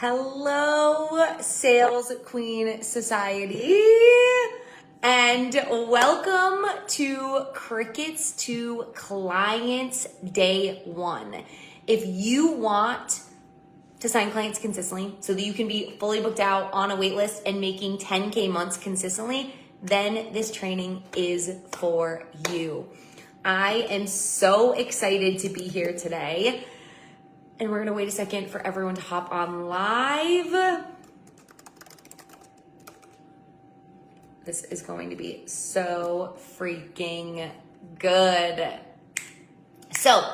Hello, Sales Queen Society, and welcome to Crickets to Clients Day 1. If you want to sign clients consistently so that you can be fully booked out on a wait list and making 10K months consistently, then this training is for you. I am so excited to be here today. And we're gonna wait a second for everyone to hop on live. This is going to be so freaking good. So,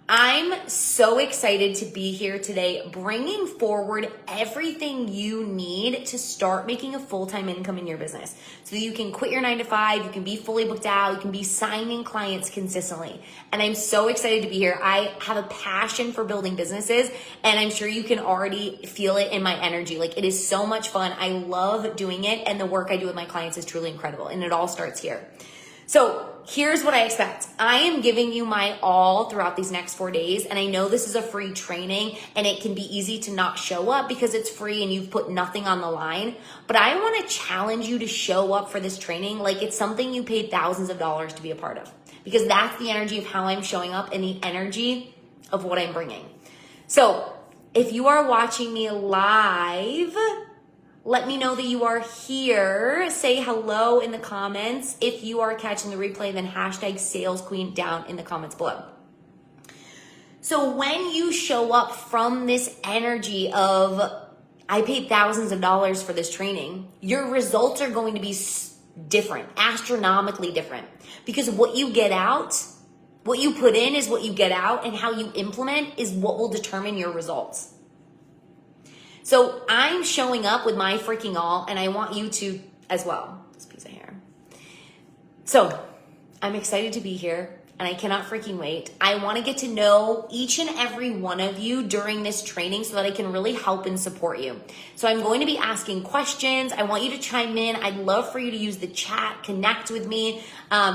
I'm so excited to be here today, bringing forward everything you need to start making a full-time income in your business. So you can quit your 9-to-5, you can be fully booked out, you can be signing clients consistently. And I'm so excited to be here. I have a passion for building businesses, and I'm sure you can already feel it in my energy. Like, it is so much fun. I love doing it, and the work I do with my clients is truly incredible, and it all starts here. So here's what I expect. I am giving you my all throughout these next 4 days. And I know this is a free training and it can be easy to not show up because it's free and you've put nothing on the line. But I want to challenge you to show up for this training like it's something you paid thousands of dollars to be a part of. Because that's the energy of how I'm showing up and the energy of what I'm bringing. So if you are watching me live, let me know that you are here. Say hello in the comments. If you are catching the replay, then hashtag Sales Queen down in the comments below. So when you show up from this energy of, I paid thousands of dollars for this training, your results are going to be different, astronomically different. Because what you get out, what you put in is what you get out, and how you implement is what will determine your results. So I'm showing up with my freaking all, and I want you to as well. This piece of hair. So I'm excited to be here, and I cannot freaking wait. I want to get to know each and every one of you during this training so that I can really help and support you. So I'm going to be asking questions. I want you to chime in. I'd love for you to use the chat, connect with me,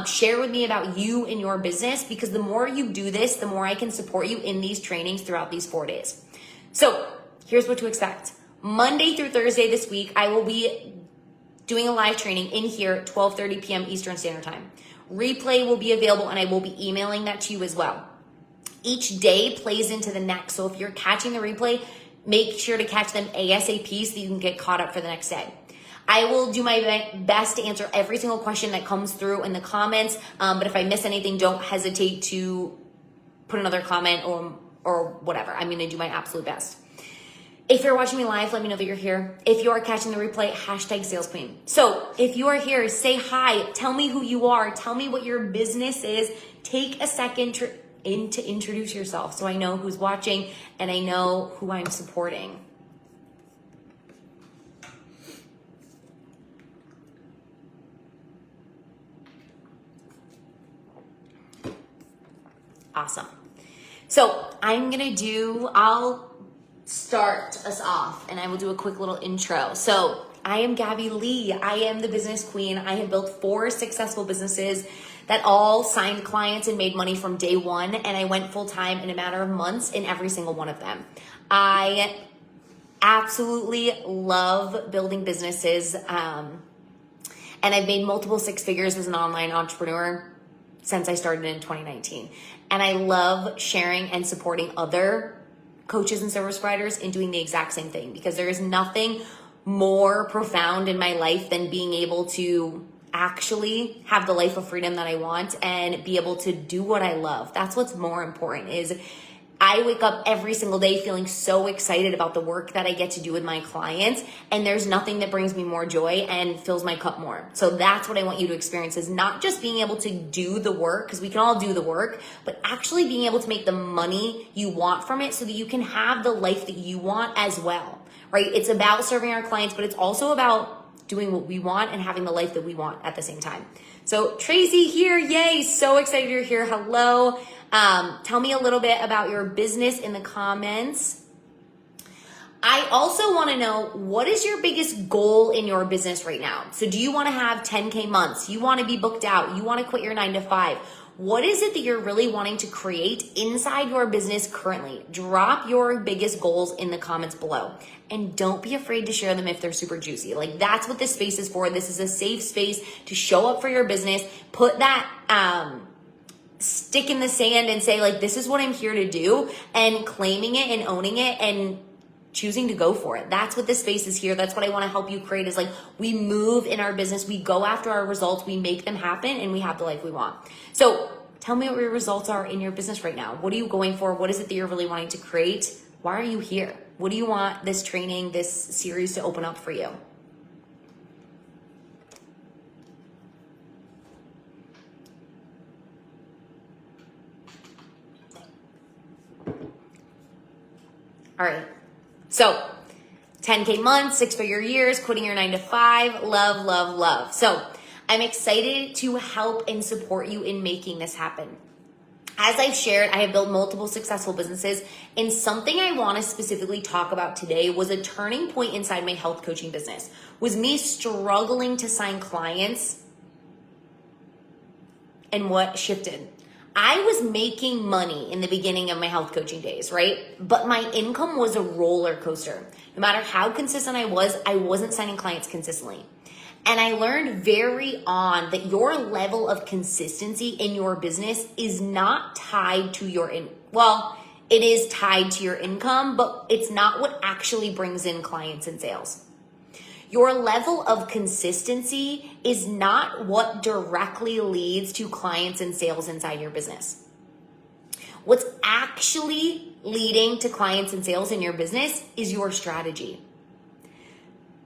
share with me about you and your business, because the more you do this, the more I can support you in these trainings throughout these 4 days. So here's what to expect. Monday through Thursday this week, I will be doing a live training in here at 12:30 p.m. Eastern Standard Time. Replay will be available, and I will be emailing that to you as well. Each day plays into the next. So if you're catching the replay, make sure to catch them ASAP so that you can get caught up for the next day. I will do my best to answer every single question that comes through in the comments. But if I miss anything, don't hesitate to put another comment or whatever. I'm going to do my absolute best. If you're watching me live, let me know that you're here. If you are catching the replay, hashtag Sales Queen. So if you are here, say hi. Tell me who you are. Tell me what your business is. Take a second to introduce yourself so I know who's watching and I know who I'm supporting. Awesome. So I'll start us off and I will do a quick little intro. So I am Gabby Lee. I am the business queen. I have built 4 successful businesses that all signed clients and made money from day one. And I went full time in a matter of months in every single one of them. I absolutely love building businesses. And I've made multiple 6 figures as an online entrepreneur since I started in 2019. And I love sharing and supporting other coaches and service providers in doing the exact same thing, because there is nothing more profound in my life than being able to actually have the life of freedom that I want and be able to do what I love. That's what's more important. Is I wake up every single day feeling so excited about the work that I get to do with my clients, and there's nothing that brings me more joy and fills my cup more. So that's what I want you to experience, is not just being able to do the work, because we can all do the work, but actually being able to make the money you want from it so that you can have the life that you want as well, right? It's about serving our clients, but it's also about doing what we want and having the life that we want at the same time. So Tracy here, yay, so excited you're here, hello. Tell me a little bit about your business in the comments. I also want to know, what is your biggest goal in your business right now? So do you want to have 10K months? You want to be booked out? You want to quit your 9-to-5? What is it that you're really wanting to create inside your business currently? Drop your biggest goals in the comments below. And don't be afraid to share them if they're super juicy. Like, that's what this space is for. This is a safe space to show up for your business. Put that stick in the sand and say, like, this is what I'm here to do, and claiming it and owning it and choosing to go for it. That's what this space is here. That's what I want to help you create, is like, we move in our business, we go after our results, we make them happen, and we have the life we want. So tell me what your results are in your business right now. What are you going for? What is it that you're really wanting to create? Why are you here? What do you want this training, this series to open up for you? All right. So 10K months, 6-figure years, quitting your 9 to 5, love, love, love. So I'm excited to help and support you in making this happen. As I've shared, I have built multiple successful businesses, and something I want to specifically talk about today was a turning point inside my health coaching business, was me struggling to sign clients and what shifted. I was making money in the beginning of my health coaching days, right? But my income was a roller coaster. No matter how consistent I wasn't signing clients consistently. And I learned very on that your level of consistency in your business is not tied to your it is tied to your income, but it's not what actually brings in clients and sales. Your level of consistency is not what directly leads to clients and sales inside your business. What's actually leading to clients and sales in your business is your strategy.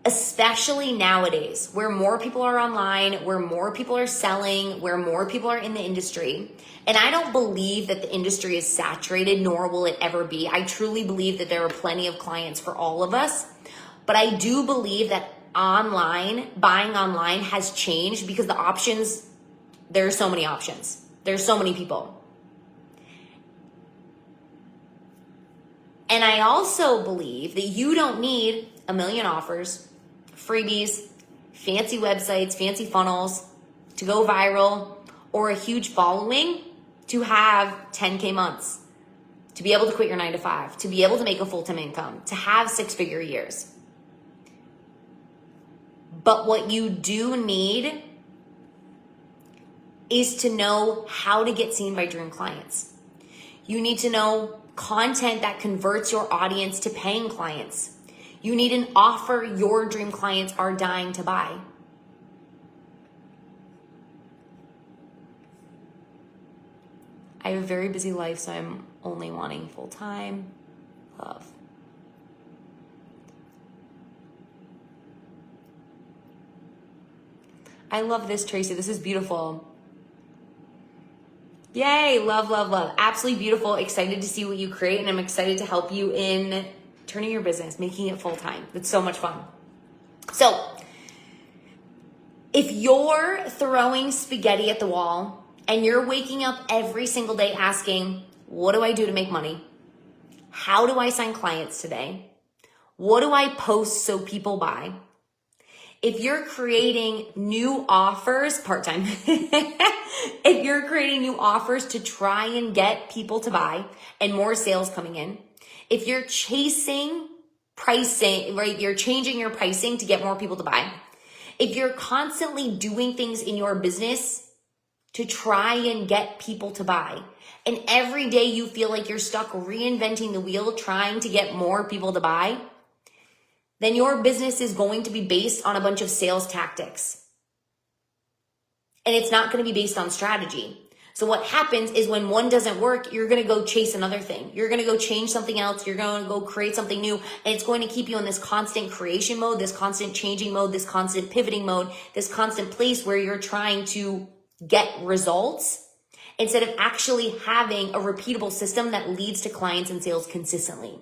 Especially nowadays, where more people are online, where more people are selling, where more people are in the industry. And I don't believe that the industry is saturated, nor will it ever be. I truly believe that there are plenty of clients for all of us. But I do believe that buying online has changed because the options, there are so many options. There's so many people. And I also believe that you don't need a million offers, freebies, fancy websites, fancy funnels to go viral, or a huge following to have 10K months, to be able to quit your 9 to 5, to be able to make a full-time income, to have 6-figure years. But what you do need is to know how to get seen by dream clients. You need to know content that converts your audience to paying clients. You need an offer your dream clients are dying to buy. I have a very busy life, so I'm only wanting full-time. Love. I love this, Tracy. This is beautiful. Yay, love, love, love. Absolutely beautiful. Excited to see what you create, and I'm excited to help you in turning your business, making it full-time. It's so much fun. So if you're throwing spaghetti at the wall and you're waking up every single day asking, what do I do to make money? How do I sign clients today? What do I post so people buy? If you're creating new offers, part-time, if you're creating new offers to try and get people to buy and more sales coming in, if you're chasing pricing, right? You're changing your pricing to get more people to buy. If you're constantly doing things in your business to try and get people to buy, and every day you feel like you're stuck reinventing the wheel trying to get more people to buy, then your business is going to be based on a bunch of sales tactics. And it's not going to be based on strategy. So what happens is when one doesn't work, you're going to go chase another thing. You're going to go change something else. You're going to go create something new. And it's going to keep you in this constant creation mode, this constant changing mode, this constant pivoting mode, this constant place where you're trying to get results instead of actually having a repeatable system that leads to clients and sales consistently.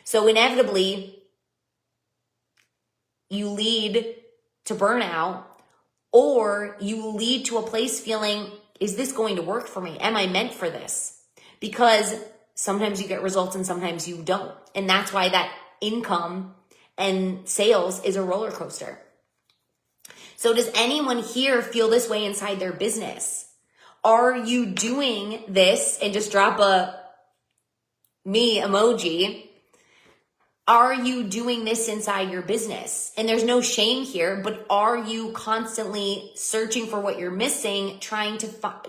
So inevitably, you lead to burnout, or you lead to a place feeling, is this going to work for me? Am I meant for this? Because sometimes you get results and sometimes you don't. And that's why that income and sales is a roller coaster. So does anyone here feel this way inside their business? Are you doing this? And just drop a me emoji. Are you doing this inside your business? And there's no shame here, but are you constantly searching for what you're missing,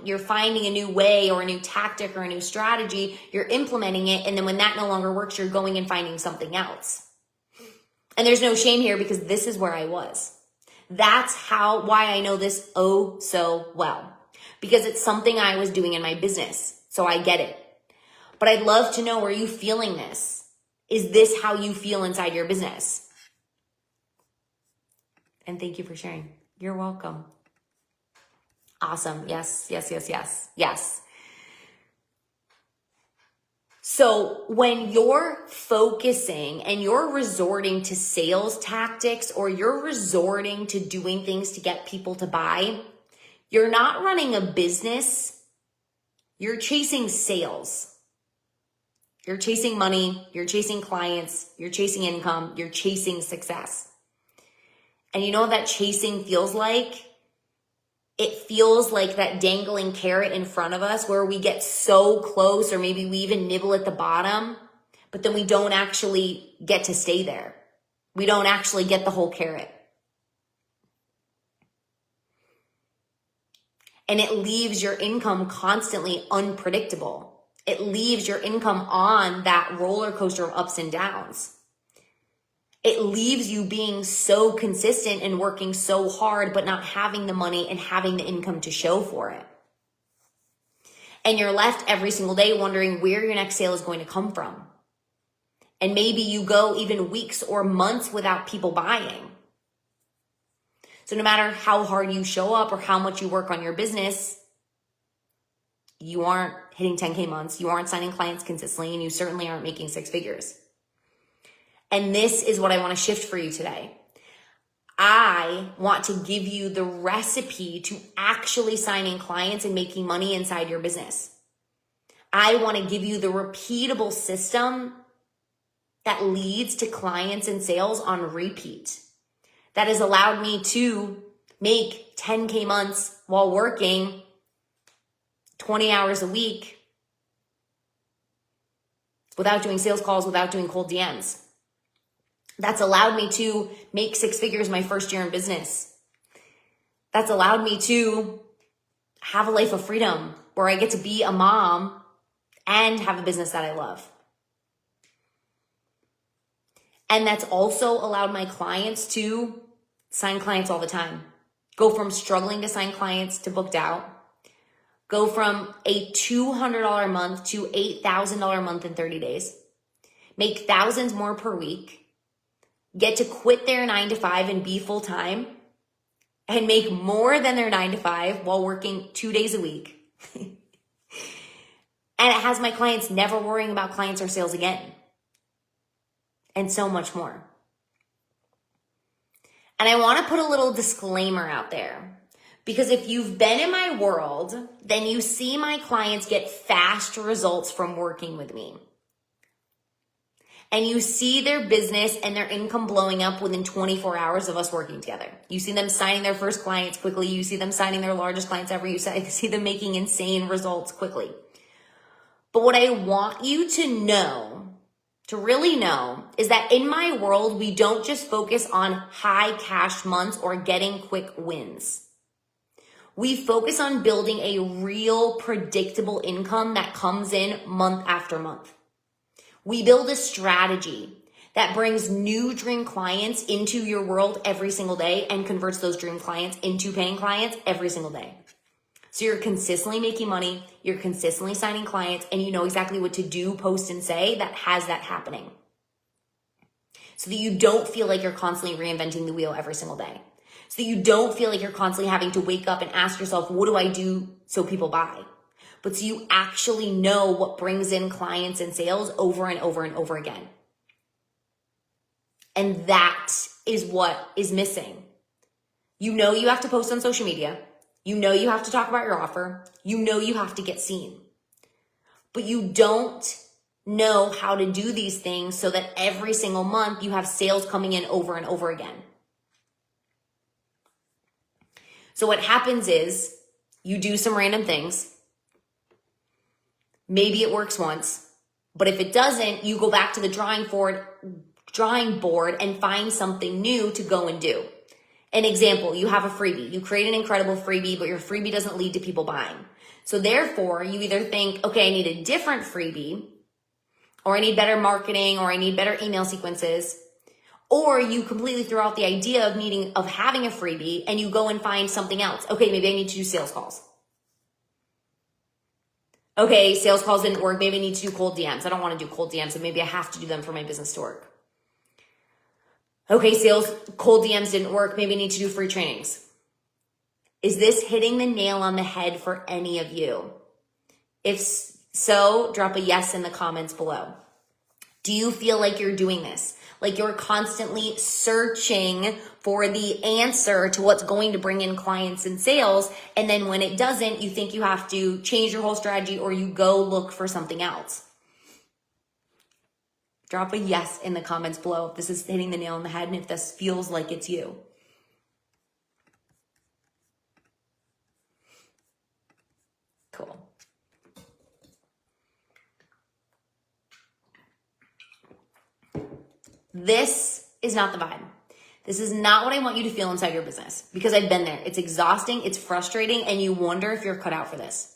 you're finding a new way or a new tactic or a new strategy, you're implementing it, and then when that no longer works, you're going and finding something else. And there's no shame here because this is where I was. That's why I know this oh so well, because it's something I was doing in my business. So I get it. But I'd love to know, are you feeling this? Is this how you feel inside your business? And thank you for sharing. You're welcome. Awesome. Yes. So when you're focusing and you're resorting to sales tactics, or you're resorting to doing things to get people to buy, you're not running a business. You're chasing sales. You're chasing money, you're chasing clients, you're chasing income, you're chasing success. And you know what that chasing feels like? It feels like that dangling carrot in front of us where we get so close, or maybe we even nibble at the bottom, but then we don't actually get to stay there. We don't actually get the whole carrot. And it leaves your income constantly unpredictable. It leaves your income on that roller coaster of ups and downs. It leaves you being so consistent and working so hard, but not having the money and having the income to show for it. And you're left every single day wondering where your next sale is going to come from. And maybe you go even weeks or months without people buying. So no matter how hard you show up or how much you work on your business, you aren't hitting 10K months, you aren't signing clients consistently, and you certainly aren't making six figures. And this is what I want to shift for you today. I want to give you the recipe to actually signing clients and making money inside your business. I want to give you the repeatable system that leads to clients and sales on repeat. That has allowed me to make 10K months while working 20 hours a week without doing sales calls, without doing cold DMs. That's allowed me to make six figures my first year in business. That's allowed me to have a life of freedom where I get to be a mom and have a business that I love. And that's also allowed my clients to sign clients all the time. Go from struggling to sign clients to booked out. Go from a $200 a month to $8,000 a month in 30 days. Make thousands more per week. Get to quit their 9-to-5 and be full time. And make more than their 9-to-5 while working 2 days a week. And it has my clients never worrying about clients or sales again. And so much more. And I want to put a little disclaimer out there. Because if you've been in my world, then you see my clients get fast results from working with me. And you see their business and their income blowing up within 24 hours of us working together. You see them signing their first clients quickly. You see them signing their largest clients ever. You see them making insane results quickly. But what I want you to know, to really know, is that in my world, we don't just focus on high cash months or getting quick wins. We focus on building a real predictable income that comes in month after month. We build a strategy that brings new dream clients into your world every single day and converts those dream clients into paying clients every single day. So you're consistently making money, you're consistently signing clients, and you know exactly what to do, post, and say that has that happening. So that you don't feel like you're constantly reinventing the wheel every single day. So that you don't feel like you're constantly having to wake up and ask yourself, what do I do so people buy? But so you actually know what brings in clients and sales over and over and over again. And that is what is missing. You know you have to post on social media. You know you have to talk about your offer. You know you have to get seen. But you don't know how to do these things so that every single month you have sales coming in over and over again. So what happens is you do some random things. Maybe it works once, but if it doesn't, you go back to the drawing board and find something new to go and do. An example, you have a freebie. You create an incredible freebie, but your freebie doesn't lead to people buying. So therefore, you either think, okay, I need a different freebie, or I need better marketing, or I need better email sequences, or you completely throw out the idea of having a freebie and you go and find something else. Okay, maybe I need to do sales calls. Okay, sales calls didn't work. Maybe I need to do cold DMs. I don't want to do cold DMs, so maybe I have to do them for my business to work. Okay, cold DMs didn't work. Maybe I need to do free trainings. Is this hitting the nail on the head for any of you? If so, drop a yes in the comments below. Do you feel like you're doing this? Like you're constantly searching for the answer to what's going to bring in clients and sales, and then when it doesn't, you think you have to change your whole strategy or you go look for something else? Drop a yes in the comments below if this is hitting the nail on the head and if this feels like it's you. Cool. This is not the vibe. This is not what I want you to feel inside your business, because I've been there. It's exhausting, it's frustrating, and you wonder if you're cut out for this.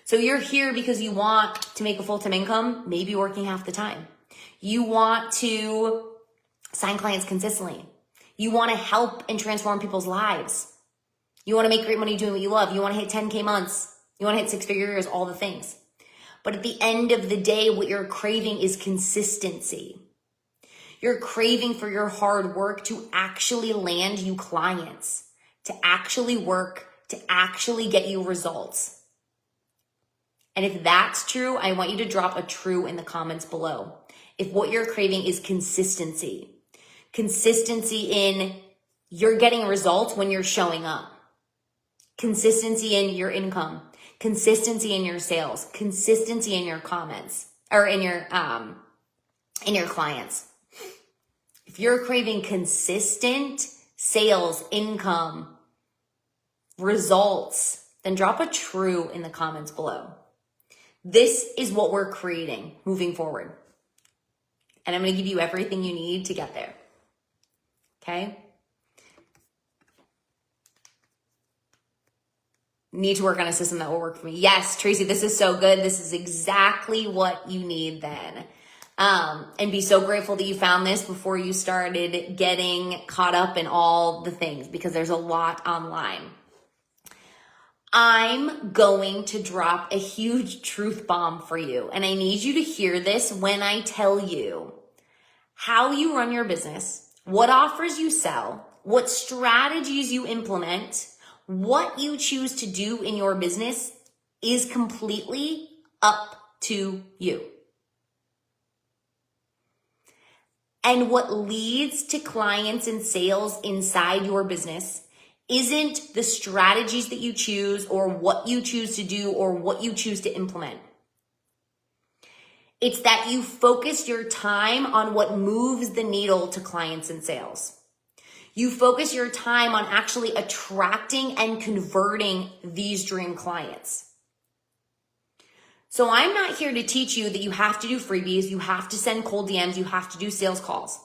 So you're here because you want to make a full-time income, maybe working half the time. You want to sign clients consistently. You want to help and transform people's lives. You want to make great money doing what you love. You want to hit 10K months. You want to hit 6-figure years, all the things. But at the end of the day, what you're craving is consistency. You're craving for your hard work to actually land you clients, to actually work, to actually get you results. And if that's true, I want you to drop a true in the comments below. If what you're craving is consistency in you're getting results when you're showing up, consistency in your income, consistency in your sales, consistency in your comments, or in your clients. If you're craving consistent sales, income, results, then drop a true in the comments below. This is what we're creating moving forward. And I'm going to give you everything you need to get there. Okay? Need to work on a system that will work for me. Yes, Tracy, this is so good. This is exactly what you need then. And be so grateful that you found this before you started getting caught up in all the things, because there's a lot online. I'm going to drop a huge truth bomb for you, and I need you to hear this when I tell you how you run your business, what offers you sell, what strategies you implement, what you choose to do in your business is completely up to you. And what leads to clients and sales inside your business isn't the strategies that you choose or what you choose to do or what you choose to implement. It's that you focus your time on what moves the needle to clients and sales. You focus your time on actually attracting and converting these dream clients. So I'm not here to teach you that you have to do freebies, you have to send cold DMs, you have to do sales calls.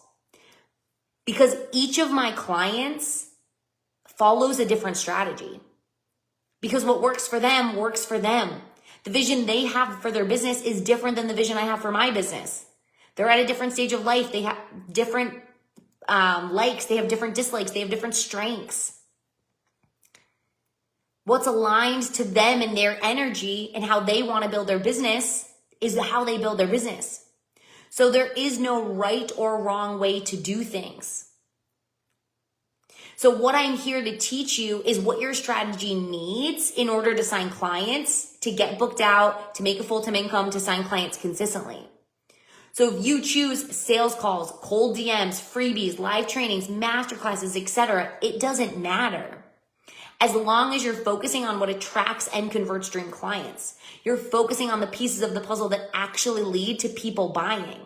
Because each of my clients follows a different strategy. Because what works for them works for them. The vision they have for their business is different than the vision I have for my business. They're at a different stage of life. They have different likes, they have different dislikes, they have different strengths. What's aligned to them and their energy and how they want to build their business is how they build their business. So there is no right or wrong way to do things. So what I'm here to teach you is what your strategy needs in order to sign clients, to get booked out, to make a full-time income, to sign clients consistently. So if you choose sales calls, cold DMs, freebies, live trainings, masterclasses, etc., it doesn't matter. As long as you're focusing on what attracts and converts dream clients, you're focusing on the pieces of the puzzle that actually lead to people buying.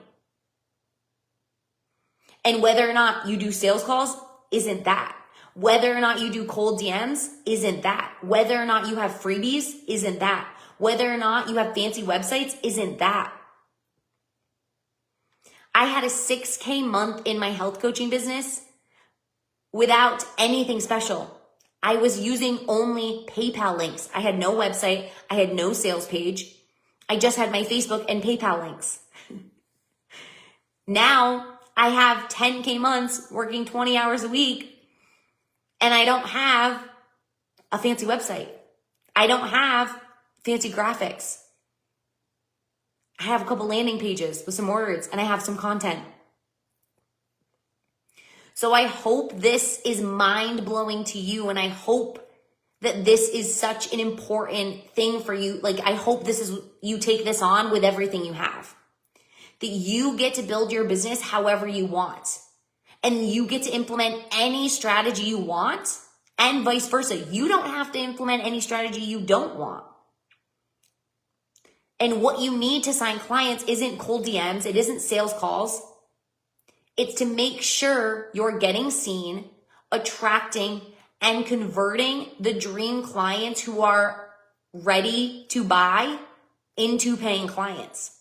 And whether or not you do sales calls isn't that. Whether or not you do cold DMs isn't that. Whether or not you have freebies isn't that. Whether or not you have fancy websites isn't that. I had a 6K month in my health coaching business without anything special. I was using only PayPal links. I had no website. I had no sales page. I just had my Facebook and PayPal links. Now I have 10K months working 20 hours a week, and I don't have a fancy website. I don't have fancy graphics. I have a couple landing pages with some words, and I have some content. So I hope this is mind-blowing to you, and I hope that this is such an important thing for you. Like, I hope you take this on with everything you have. That you get to build your business however you want. And you get to implement any strategy you want, and vice versa. You don't have to implement any strategy you don't want. And what you need to sign clients isn't cold DMs. It isn't sales calls. It's to make sure you're getting seen, attracting, and converting the dream clients who are ready to buy into paying clients.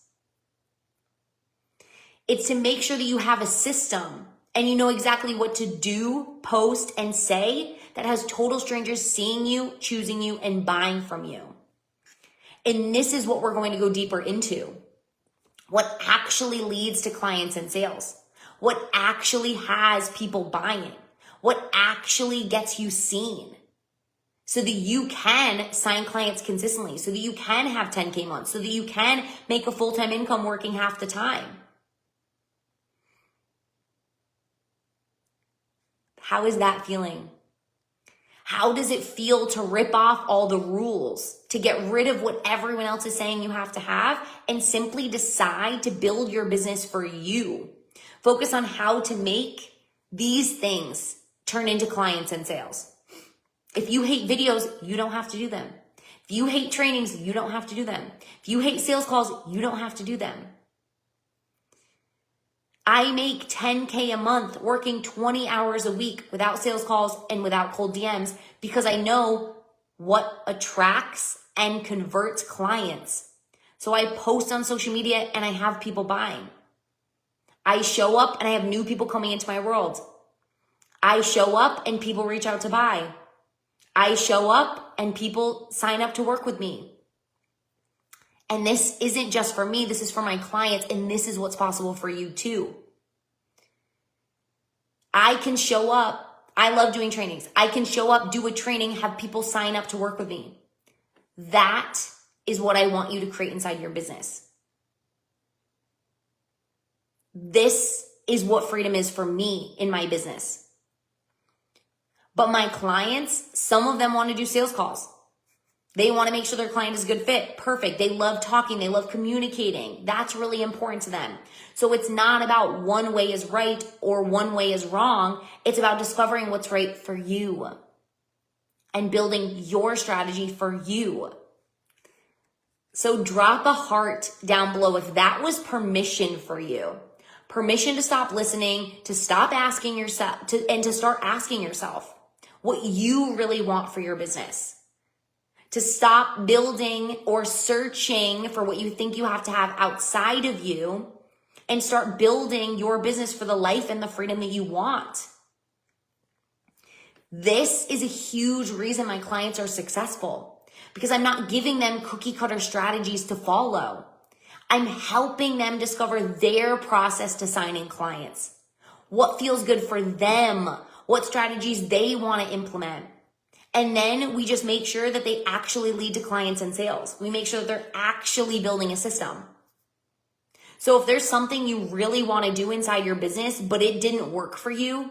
It's to make sure that you have a system and you know exactly what to do, post, and say that has total strangers seeing you, choosing you, and buying from you. And this is what we're going to go deeper into. What actually leads to clients and sales? What actually has people buying? What actually gets you seen? So that you can sign clients consistently, so that you can have 10K months, so that you can make a full-time income working half the time. How is that feeling? How does it feel to rip off all the rules, to get rid of what everyone else is saying you have to have, and simply decide to build your business for you? Focus on how to make these things turn into clients and sales. If you hate videos, you don't have to do them. If you hate trainings, you don't have to do them. If you hate sales calls, you don't have to do them. I make 10K a month working 20 hours a week without sales calls and without cold DMs because I know what attracts and converts clients. So I post on social media and I have people buying. I show up and I have new people coming into my world. I show up and people reach out to buy. I show up and people sign up to work with me. And this isn't just for me, this is for my clients, and this is what's possible for you too. I can show up, I love doing trainings. I can show up, do a training, have people sign up to work with me. That is what I want you to create inside your business. This is what freedom is for me in my business. But my clients, some of them want to do sales calls. They want to make sure their client is a good fit. Perfect. They love talking. They love communicating. That's really important to them. So it's not about one way is right or one way is wrong. It's about discovering what's right for you and building your strategy for you. So drop a heart down below if that was permission for you. Permission to stop listening, to stop asking yourself, and to start asking yourself what you really want for your business. To stop building or searching for what you think you have to have outside of you and start building your business for the life and the freedom that you want. This is a huge reason my clients are successful because I'm not giving them cookie cutter strategies to follow. I'm helping them discover their process to signing clients. What feels good for them, what strategies they want to implement. And then we just make sure that they actually lead to clients and sales. We make sure that they're actually building a system. So if there's something you really want to do inside your business, but it didn't work for you,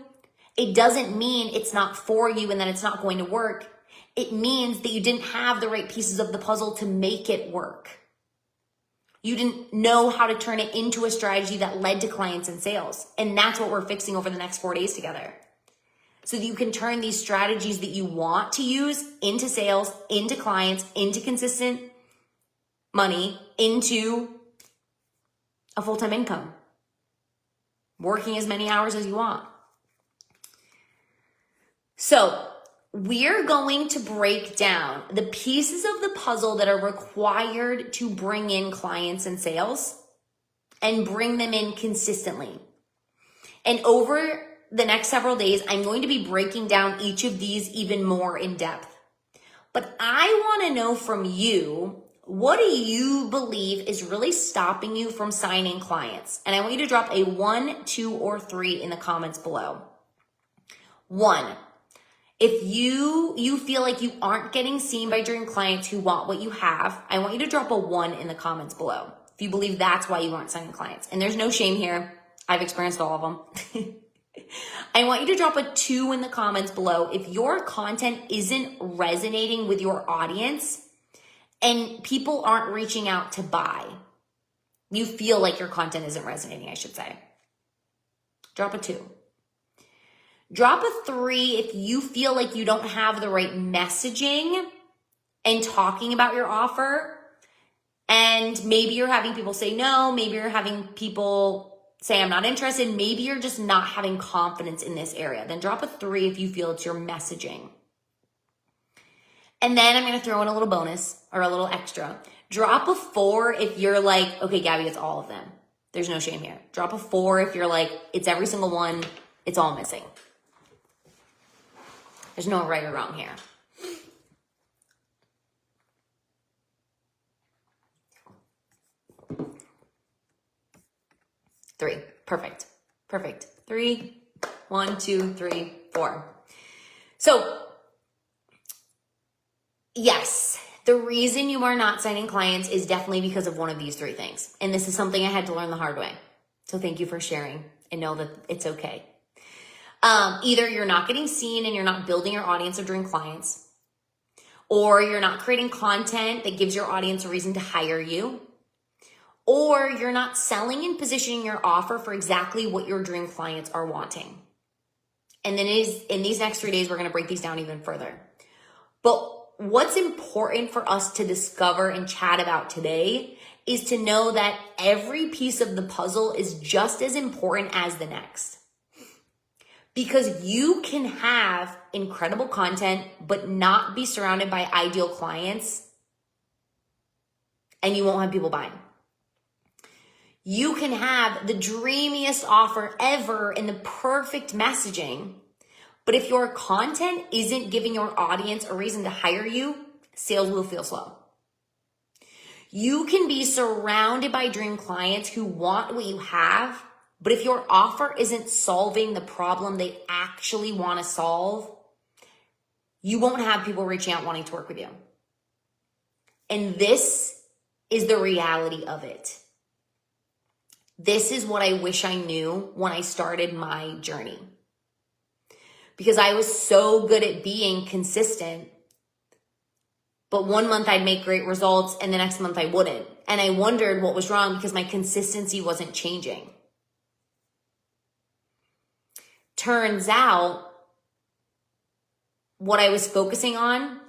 it doesn't mean it's not for you and that it's not going to work. It means that you didn't have the right pieces of the puzzle to make it work. You didn't know how to turn it into a strategy that led to clients and sales. And that's what we're fixing over the next 4 days together. So that you can turn these strategies that you want to use into sales, into clients, into consistent money, into a full-time income. Working as many hours as you want. So we're going to break down the pieces of the puzzle that are required to bring in clients and sales and bring them in consistently. And over the next several days, I'm going to be breaking down each of these even more in depth. But I want to know from you, what do you believe is really stopping you from signing clients? And I want you to drop a 1, 2, or 3 in the comments below. 1, if you feel like you aren't getting seen by dream clients who want what you have, I want you to drop a 1 in the comments below. If you believe that's why you aren't signing clients. And there's no shame here. I've experienced all of them. I want you to drop a 2 in the comments below if your content isn't resonating with your audience and people aren't reaching out to buy. You feel like your content isn't resonating, I should say. Drop a 2. Drop a 3 if you feel like you don't have the right messaging and talking about your offer. And maybe you're having people say no. Maybe you're having people say I'm not interested. Maybe you're just not having confidence in this area. Then drop a 3 if you feel it's your messaging. And then I'm going to throw in a little bonus or a little extra. Drop a 4 if you're like, okay, Gabby, it's all of them. There's no shame here. Drop a 4 if you're like, it's every single one. It's all missing. There's no right or wrong here. Three. Perfect. 3, 1, 2, 3, 4. So, yes, the reason you are not signing clients is definitely because of one of these 3 things. And this is something I had to learn the hard way. So thank you for sharing and know that it's okay. Either you're not getting seen and you're not building your audience of dream clients, or you're not creating content that gives your audience a reason to hire you, or you're not selling and positioning your offer for exactly what your dream clients are wanting. And then in these next 3 days, we're going to break these down even further. But what's important for us to discover and chat about today is to know that every piece of the puzzle is just as important as the next. Because you can have incredible content, but not be surrounded by ideal clients, and you won't have people buying. You can have the dreamiest offer ever and the perfect messaging, but if your content isn't giving your audience a reason to hire you, sales will feel slow. You can be surrounded by dream clients who want what you have, but if your offer isn't solving the problem they actually want to solve, you won't have people reaching out wanting to work with you. And this is the reality of it. This is what I wish I knew when I started my journey. Because I was so good at being consistent, but one month I'd make great results and the next month I wouldn't. And I wondered what was wrong because my consistency wasn't changing. Turns out what I was focusing on,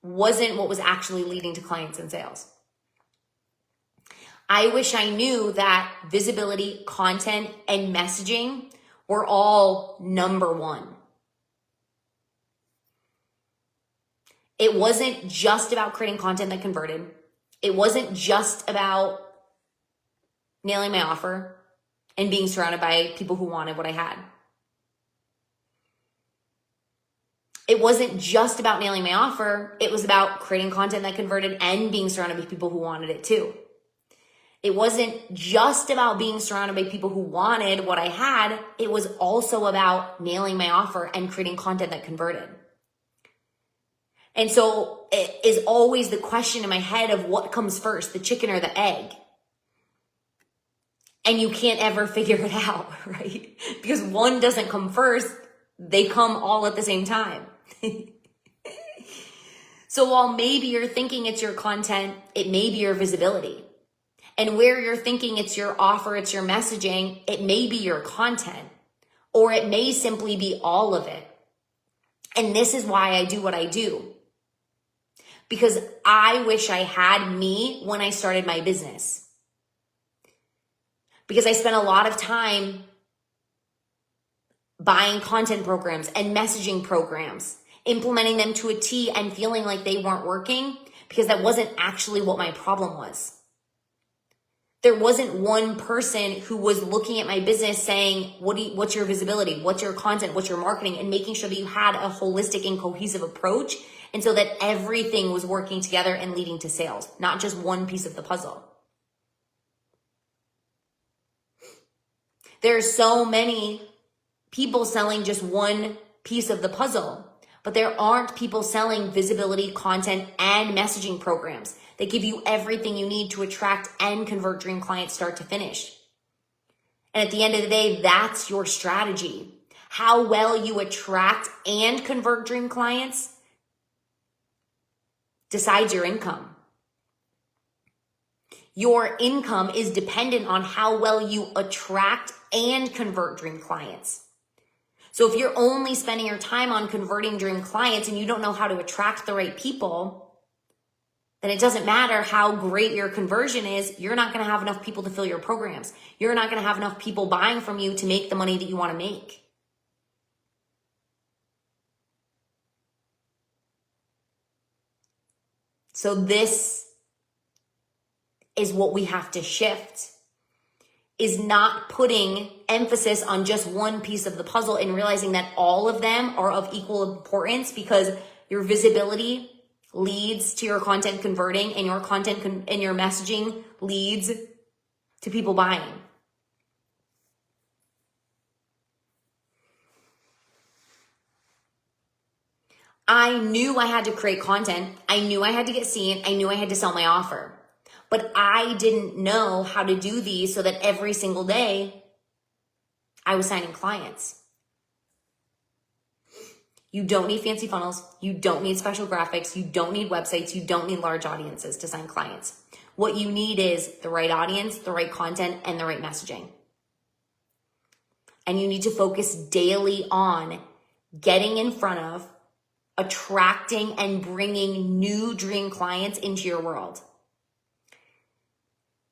wasn't what was actually leading to clients and sales. I wish I knew that visibility, content, and messaging were all number 1. It wasn't just about creating content that converted. It wasn't just about nailing my offer and being surrounded by people who wanted what I had. It wasn't just about nailing my offer. It was about creating content that converted and being surrounded by people who wanted it too. It wasn't just about being surrounded by people who wanted what I had. It was also about nailing my offer and creating content that converted. And so it is always the question in my head of what comes first, the chicken or the egg. And you can't ever figure it out, right? Because one doesn't come first, they come all at the same time. So while maybe you're thinking it's your content, it may be your visibility. And where you're thinking it's your offer, it's your messaging, it may be your content, or it may simply be all of it. And this is why I do what I do. Because I wish I had me when I started my business. Because I spent a lot of time buying content programs and messaging programs, implementing them to a T and feeling like they weren't working because that wasn't actually what my problem was. There wasn't one person who was looking at my business saying, what's your visibility? What's your content? What's your marketing? And making sure that you had a holistic and cohesive approach. And so that everything was working together and leading to sales, not just one piece of the puzzle. There are so many people selling just one piece of the puzzle, but there aren't people selling visibility, content, and messaging programs that give you everything you need to attract and convert dream clients start to finish. And at the end of the day, that's your strategy. How well you attract and convert dream clients decides your income. Your income is dependent on how well you attract and convert dream clients. So if you're only spending your time on converting dream clients and you don't know how to attract the right people, then it doesn't matter how great your conversion is. You're not going to have enough people to fill your programs. You're not going to have enough people buying from you to make the money that you want to make. So this is what we have to shift, is not putting emphasis on just one piece of the puzzle and realizing that all of them are of equal importance, because your visibility leads to your content converting, and your content and your messaging leads to people buying. I knew I had to create content. I knew I had to get seen. I knew I had to sell my offer. But I didn't know how to do these so that every single day I was signing clients. You don't need fancy funnels. You don't need special graphics. You don't need websites. You don't need large audiences to sign clients. What you need is the right audience, the right content, and the right messaging. And you need to focus daily on getting in front of, attracting, and bringing new dream clients into your world.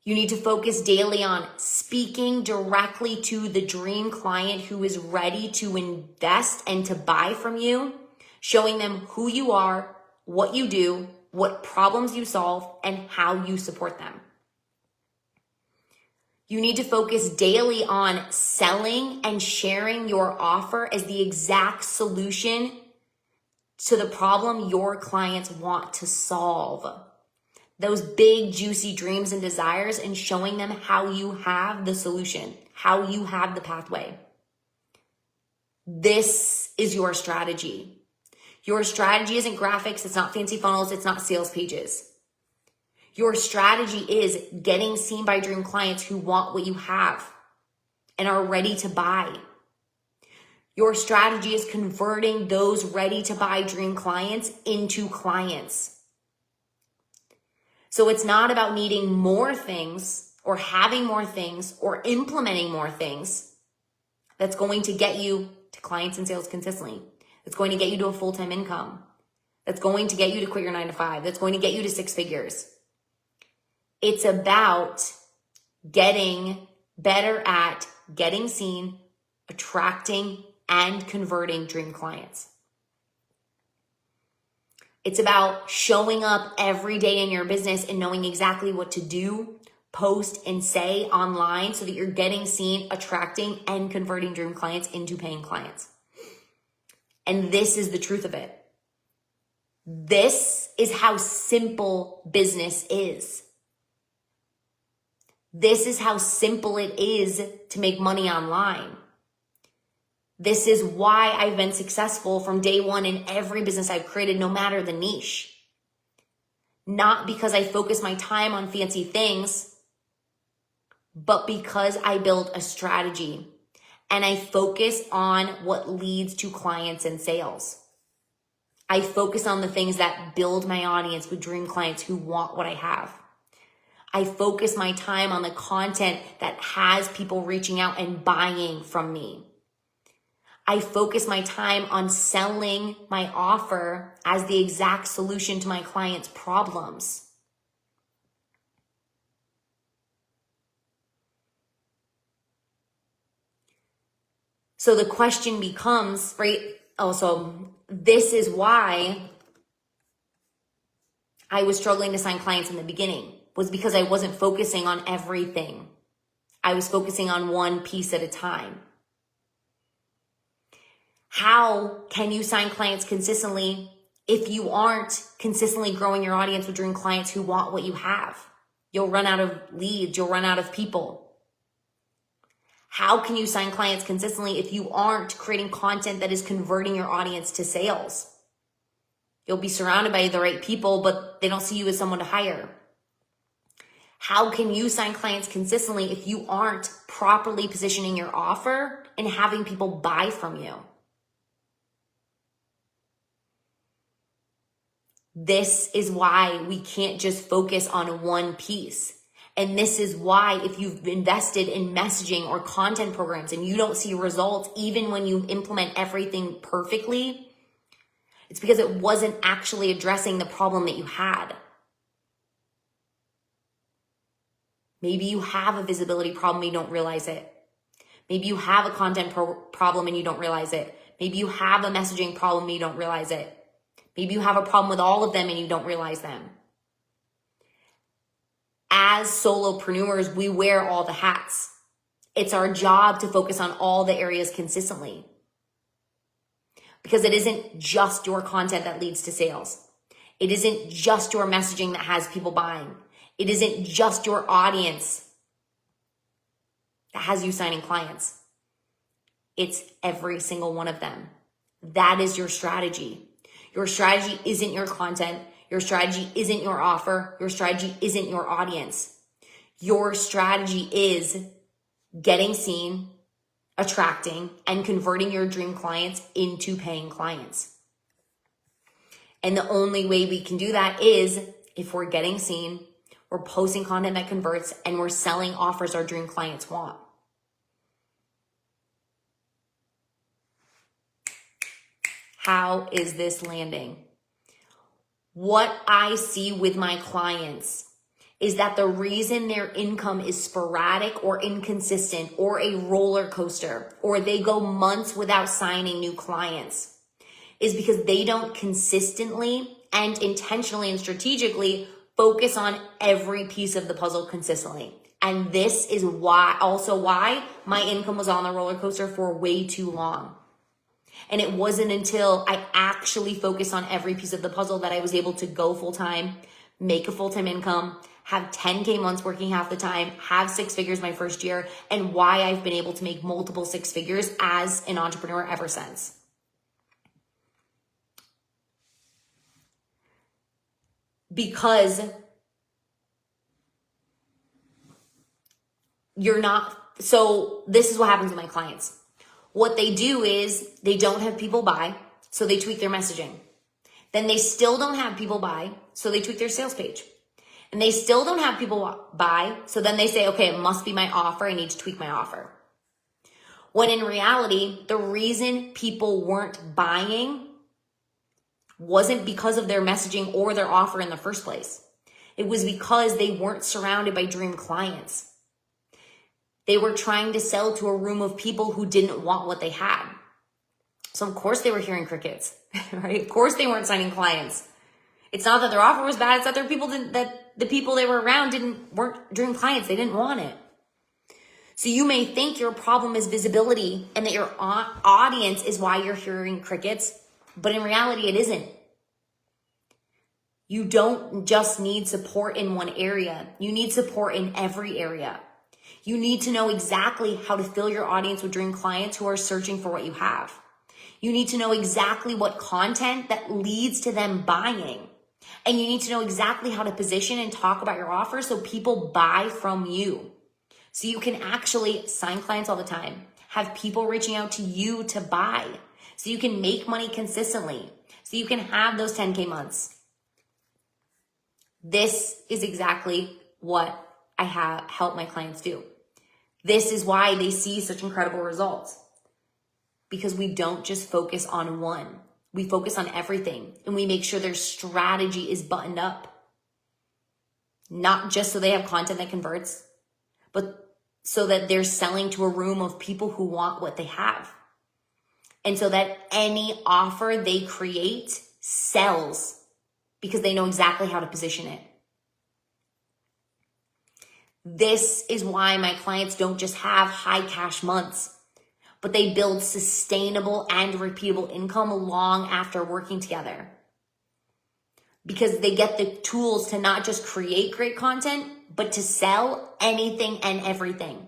You need to focus daily on speaking directly to the dream client who is ready to invest and to buy from you, showing them who you are, what you do, what problems you solve, and how you support them. You need to focus daily on selling and sharing your offer as the exact solution to the problem your clients want to solve. Those big, juicy dreams and desires, and showing them how you have the solution, how you have the pathway. This is your strategy. Your strategy isn't graphics. It's not fancy funnels. It's not sales pages. Your strategy is getting seen by dream clients who want what you have and are ready to buy. Your strategy is converting those ready to buy dream clients into clients. So it's not about needing more things or having more things or implementing more things that's going to get you to clients and sales consistently. That's going to get you to a full-time income. That's going to get you to quit your 9-to-5. That's going to get you to 6 figures. It's about getting better at getting seen, attracting, and converting dream clients. It's about showing up every day in your business and knowing exactly what to do, post, and say online so that you're getting seen, attracting, and converting dream clients into paying clients. And this is the truth of it. This is how simple business is. This is how simple it is to make money online. This is why I've been successful from day one in every business I've created, no matter the niche. Not because I focus my time on fancy things, but because I build a strategy and I focus on what leads to clients and sales. I focus on the things that build my audience with dream clients who want what I have. I focus my time on the content that has people reaching out and buying from me. I focus my time on selling my offer as the exact solution to my clients' problems. So the question becomes, right? Also, this is why I was struggling to sign clients in the beginning, was because I wasn't focusing on everything. I was focusing on one piece at a time. How can you sign clients consistently if you aren't consistently growing your audience with dream clients who want what you have? You'll run out of leads. You'll run out of people. How can you sign clients consistently if you aren't creating content that is converting your audience to sales? You'll be surrounded by the right people, but they don't see you as someone to hire. How can you sign clients consistently if you aren't properly positioning your offer and having people buy from you? This is why we can't just focus on one piece. And this is why if you've invested in messaging or content programs and you don't see results, even when you implement everything perfectly, it's because it wasn't actually addressing the problem that you had. Maybe you have a visibility problem and you don't realize it. Maybe you have a content problem and you don't realize it. Maybe you have a messaging problem and you don't realize it. Maybe you have a problem with all of them and you don't realize them. As solopreneurs, we wear all the hats. It's our job to focus on all the areas consistently. Because it isn't just your content that leads to sales. It isn't just your messaging that has people buying. It isn't just your audience that has you signing clients. It's every single one of them. That is your strategy. Your strategy isn't your content. Your strategy isn't your offer. Your strategy isn't your audience. Your strategy is getting seen, attracting, and converting your dream clients into paying clients. And the only way we can do that is if we're getting seen, we're posting content that converts, and we're selling offers our dream clients want. How is this landing? What I see with my clients is that the reason their income is sporadic or inconsistent or a roller coaster, or they go months without signing new clients, is because they don't consistently and intentionally and strategically focus on every piece of the puzzle consistently. And this is why my income was on the roller coaster for way too long. And it wasn't until I actually focused on every piece of the puzzle that I was able to go full-time, make a full-time income, have 10K months working half the time, have 6 figures my first year, and why I've been able to make multiple 6 figures as an entrepreneur ever since. Because so this is what happens with my clients. What they do is they don't have people buy, so they tweak their messaging. Then they still don't have people buy, so they tweak their sales page. And they still don't have people buy, so then they say, okay, it must be my offer. I need to tweak my offer. When in reality, the reason people weren't buying wasn't because of their messaging or their offer in the first place. It was because they weren't surrounded by dream clients. They were trying to sell to a room of people who didn't want what they had. So of course they were hearing crickets, right? Of course they weren't signing clients. It's not that their offer was bad. It's that the people they were around weren't dream clients. They didn't want it. So you may think your problem is visibility and that your audience is why you're hearing crickets, but in reality it isn't. You don't just need support in one area. You need support in every area. You need to know exactly how to fill your audience with dream clients who are searching for what you have. You need to know exactly what content that leads to them buying. And you need to know exactly how to position and talk about your offer so people buy from you. So you can actually sign clients all the time, have people reaching out to you to buy, so you can make money consistently, so you can have those 10K months. This is exactly what I have helped my clients do. This is why they see such incredible results. Because we don't just focus on one. We focus on everything. And we make sure their strategy is buttoned up. Not just so they have content that converts, but so that they're selling to a room of people who want what they have. And so that any offer they create sells because they know exactly how to position it. This is why my clients don't just have high cash months, but they build sustainable and repeatable income long after working together. Because they get the tools to not just create great content, but to sell anything and everything.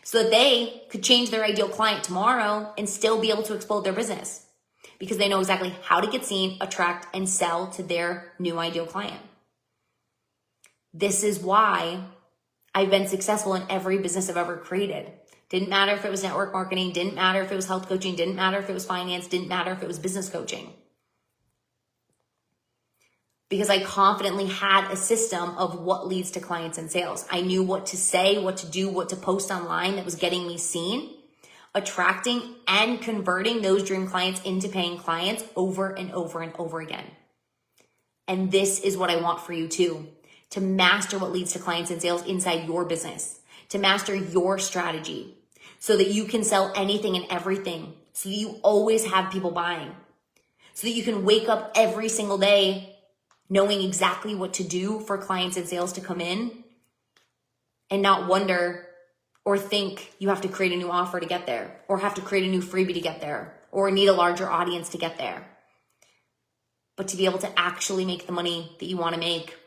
So that they could change their ideal client tomorrow and still be able to explode their business. Because they know exactly how to get seen, attract, and sell to their new ideal client. This is why I've been successful in every business I've ever created. Didn't matter if it was network marketing, didn't matter if it was health coaching, didn't matter if it was finance, didn't matter if it was business coaching. Because I confidently had a system of what leads to clients and sales. I knew what to say, what to do, what to post online that was getting me seen, attracting and converting those dream clients into paying clients over and over and over again. And this is what I want for you too, to master what leads to clients and sales inside your business, to master your strategy so that you can sell anything and everything, so that you always have people buying, so that you can wake up every single day knowing exactly what to do for clients and sales to come in and not wonder or think you have to create a new offer to get there or have to create a new freebie to get there or need a larger audience to get there. But to be able to actually make the money that you want to make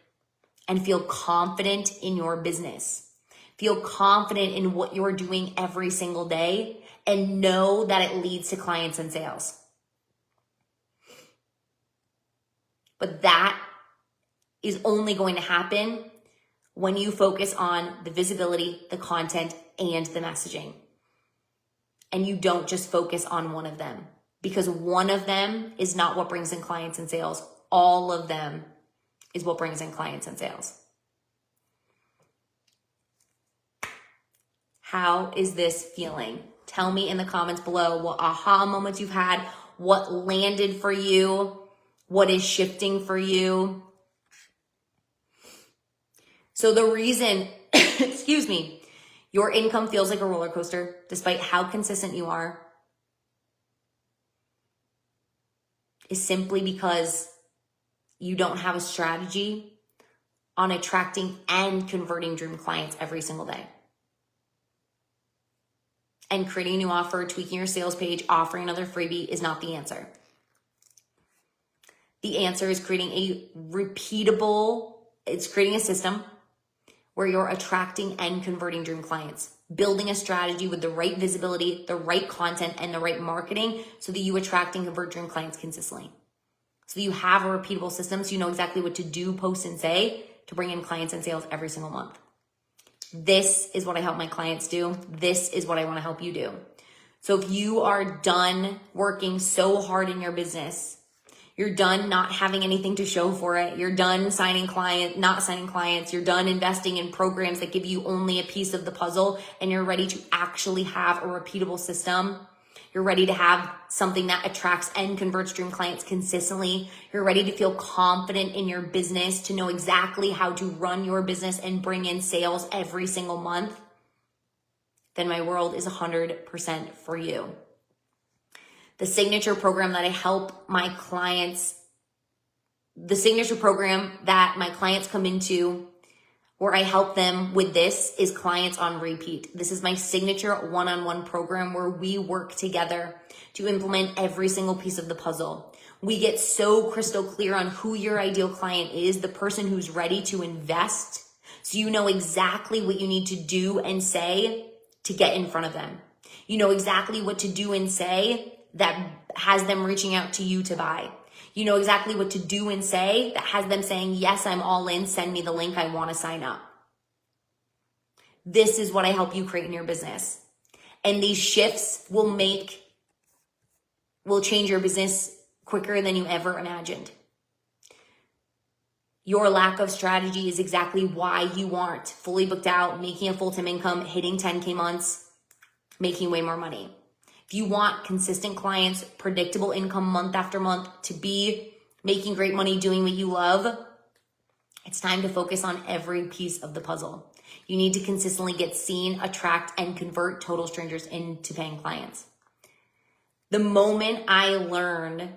and feel confident in your business, feel confident in what you're doing every single day and know that it leads to clients and sales. But that is only going to happen when you focus on the visibility, the content, and the messaging. And you don't just focus on one of them, because one of them is not what brings in clients and sales. All of them is what brings in clients and sales. How is this feeling? Tell me in the comments below what aha moments you've had, what landed for you, what is shifting for you. So the reason, excuse me, your income feels like a roller coaster, despite how consistent you are, is simply because you don't have a strategy on attracting and converting dream clients every single day. And creating a new offer, tweaking your sales page, offering another freebie is not the answer. The answer is creating creating a system where you're attracting and converting dream clients, building a strategy with the right visibility, the right content, and the right marketing so that you attract and convert dream clients consistently. So that you have a repeatable system so you know exactly what to do, post, and say to bring in clients and sales every single month. This is what I help my clients do. This is what I want to help you do. So if you are done working so hard in your business, you're done not having anything to show for it, you're done not signing clients, you're done investing in programs that give you only a piece of the puzzle, and you're ready to actually have a repeatable system, you're ready to have something that attracts and converts dream clients consistently, you're ready to feel confident in your business, to know exactly how to run your business and bring in sales every single month, then my world is 100% for you. The signature program that I help my clients, the signature program that my clients come into where I help them with this is Clients on Repeat. This is my signature one-on-one program where we work together to implement every single piece of the puzzle. We get so crystal clear on who your ideal client is, the person who's ready to invest, so you know exactly what you need to do and say to get in front of them. You know exactly what to do and say that has them reaching out to you to buy. You know exactly what to do and say that has them saying, yes, I'm all in, send me the link, I want to sign up. This is what I help you create in your business. And these shifts will change your business quicker than you ever imagined. Your lack of strategy is exactly why you aren't fully booked out, making a full-time income, hitting 10K months, making way more money. If you want consistent clients, predictable income month after month, to be making great money doing what you love, it's time to focus on every piece of the puzzle. You need to consistently get seen, attract, and convert total strangers into paying clients. The moment I learned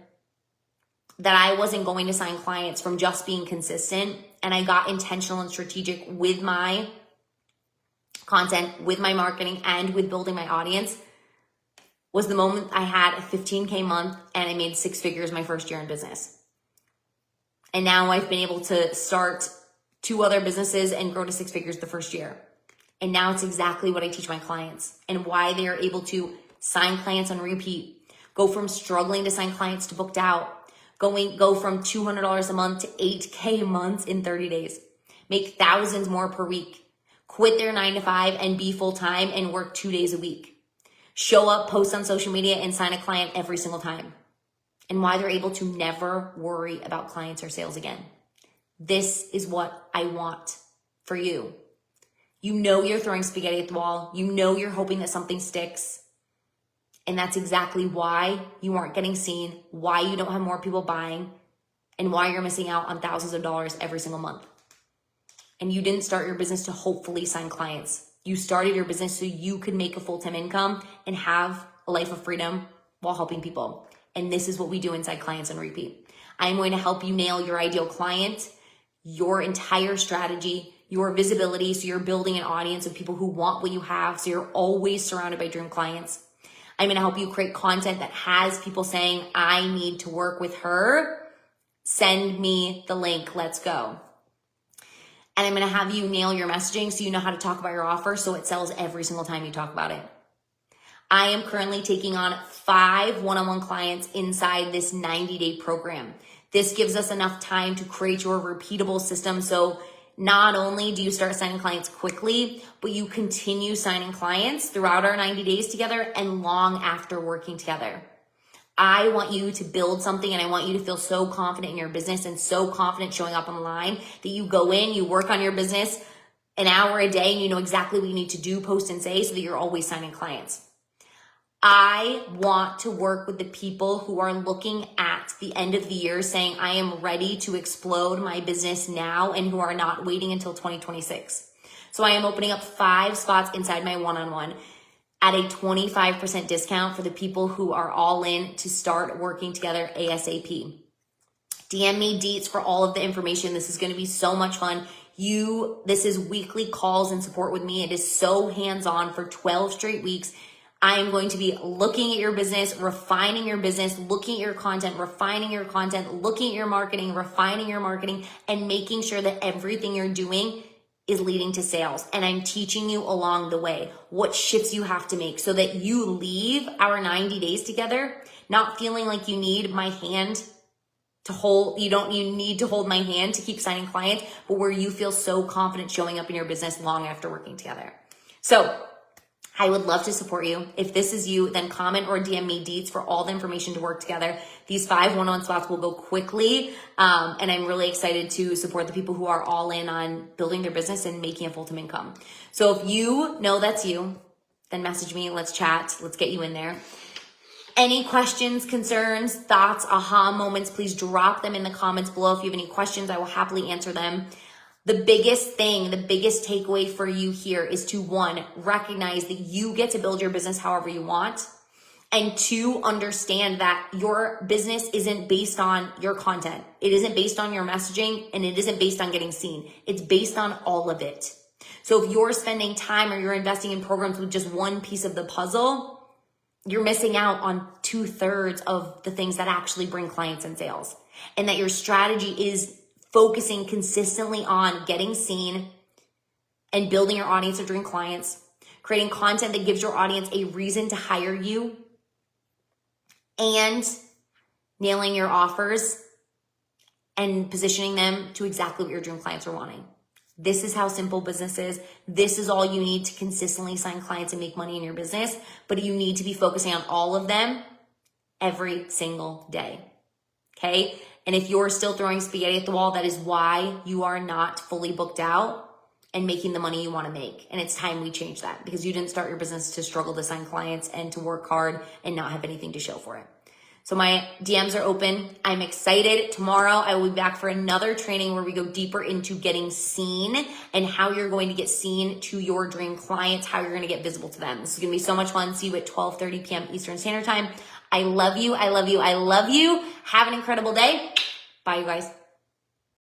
that I wasn't going to sign clients from just being consistent, and I got intentional and strategic with my content, with my marketing, and with building my audience, was the moment I had a 15K month and I made 6 figures my first year in business. And now I've been able to start 2 other businesses and grow to 6 figures the first year. And now it's exactly what I teach my clients and why they are able to sign clients on repeat, go from struggling to sign clients to booked out, go from $200 a month to $8K a month in 30 days, make thousands more per week, quit their 9 to 5 and be full-time and work 2 days a week, show up, post on social media, and sign a client every single time, and why they're able to never worry about clients or sales again. This is what I want for you. You know you're throwing spaghetti at the wall. You know you're hoping that something sticks. And that's exactly why you aren't getting seen, why you don't have more people buying, and why you're missing out on thousands of dollars every single month. And you didn't start your business to hopefully sign clients. You started your business so you could make a full-time income and have a life of freedom while helping people. And this is what we do inside Clients on Repeat. I'm going to help you nail your ideal client, your entire strategy, your visibility, so you're building an audience of people who want what you have, so you're always surrounded by dream clients. I'm going to help you create content that has people saying, I need to work with her. Send me the link. Let's go. And I'm going to have you nail your messaging so you know how to talk about your offer so it sells every single time you talk about it. I am currently taking on 5 one-on-one clients inside this 90-day program. This gives us enough time to create your repeatable system. So not only do you start signing clients quickly, but you continue signing clients throughout our 90 days together and long after working together. I want you to build something, and I want you to feel so confident in your business and so confident showing up online that you go in, you work on your business an hour a day, and you know exactly what you need to do, post, and say so that you're always signing clients. I want to work with the people who are looking at the end of the year saying, I am ready to explode my business now, and who are not waiting until 2026. So I am opening up 5 spots inside my one-on-one at a 25% discount for the people who are all in to start working together ASAP. DM me deets for all of the information. This is going to be so much fun. This is weekly calls and support with me. It is so hands-on for 12 straight weeks. I am going to be looking at your business, refining your business, looking at your content, refining your content, looking at your marketing, refining your marketing, and making sure that everything you're doing is leading to sales. And I'm teaching you along the way what shifts you have to make so that you leave our 90 days together not feeling like you need my hand to hold, you need to hold my hand to keep signing clients, but where you feel so confident showing up in your business long after working together. So I would love to support you. If this is you, then comment or DM me deets for all the information to work together. These 5 one-on-one spots will go quickly. And I'm really excited to support the people who are all in on building their business and making a full-time income. So if you know that's you, then message me. Let's chat. Let's get you in there. Any questions, concerns, thoughts, aha moments, please drop them in the comments below. If you have any questions, I will happily answer them. The biggest takeaway for you here is to 1, recognize that you get to build your business however you want. And 2, understand that your business isn't based on your content. It isn't based on your messaging, and it isn't based on getting seen. It's based on all of it. So if you're spending time or you're investing in programs with just one piece of the puzzle, you're missing out on 2/3 of the things that actually bring clients and sales. And that your strategy is focusing consistently on getting seen and building your audience of dream clients, creating content that gives your audience a reason to hire you, and nailing your offers and positioning them to exactly what your dream clients are wanting. This is how simple business is. This is all you need to consistently sign clients and make money in your business, but you need to be focusing on all of them every single day. Okay? And if you're still throwing spaghetti at the wall, that is why you are not fully booked out and making the money you want to make. And it's time we change that, because you didn't start your business to struggle to sign clients and to work hard and not have anything to show for it. So my DMs are open. I'm excited. Tomorrow I will be back for another training where we go deeper into getting seen and how you're going to get seen to your dream clients, how you're going to get visible to them. This is going to be so much fun. See you at 12:30 p.m. Eastern Standard Time. I love you. I love you. I love you. Have an incredible day. Bye, you guys.